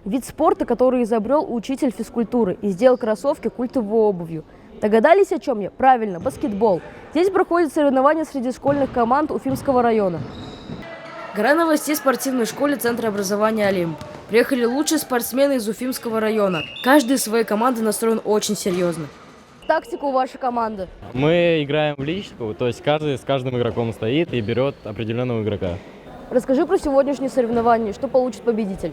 Вид спорта, который изобрел учитель физкультуры и сделал кроссовки культовой обувью. Догадались, о чем я? Правильно, баскетбол. Здесь проходят соревнования среди школьных команд Уфимского района. Гора новостей в спортивной школе Центра образования «Олимп». Приехали лучшие спортсмены из Уфимского района. Каждый из своей команды настроен очень серьезно. Тактика у вашей команды? Мы играем в личку, то есть каждый с каждым игроком стоит и берет определенного игрока. Расскажи про сегодняшние соревнования. Что получит победитель?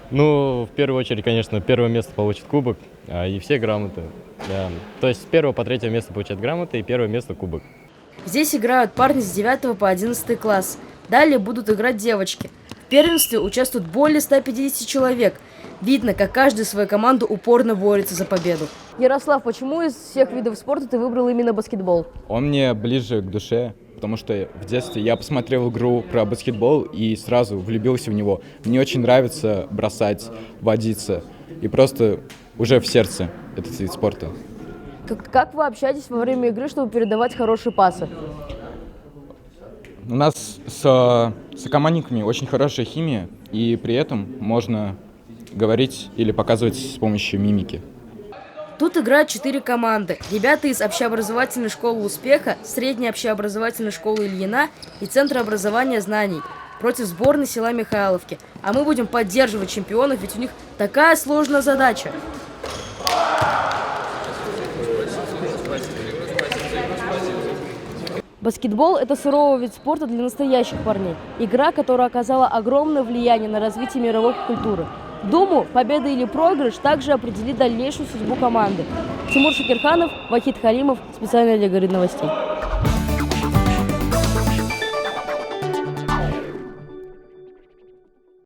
Ну, в первую очередь, конечно, первое место получит кубок, и все грамоты. Да. То есть с 1 по 3 место получат грамоты и первое место кубок. Здесь играют парни с 9 по 11 класс. Далее будут играть девочки. В первенстве участвуют более 150 человек. Видно, как каждый свою команду упорно борется за победу. Ярослав, почему из всех видов спорта ты выбрал именно баскетбол? Он мне ближе к душе, потому что в детстве я посмотрел игру про баскетбол и сразу влюбился в него. Мне очень нравится бросать, водиться и просто уже в сердце этот вид спорта. Как вы общаетесь во время игры, чтобы передавать хорошие пасы? У нас с сокомандниками очень хорошая химия, и при этом можно говорить или показывать с помощью мимики. Тут играют 4 команды. Ребята из общеобразовательной школы «Успеха», средней общеобразовательной школы «Ильина» и Центра образования знаний против сборной села Михайловки. А мы будем поддерживать чемпионов, ведь у них такая сложная задача. Баскетбол – это суровый вид спорта для настоящих парней. Игра, которая оказала огромное влияние на развитие мировой культуры. Думаю, победа или проигрыш также определит дальнейшую судьбу команды. Тимур Шакирханов, Вахид Халимов. Специально для «Горы новостей».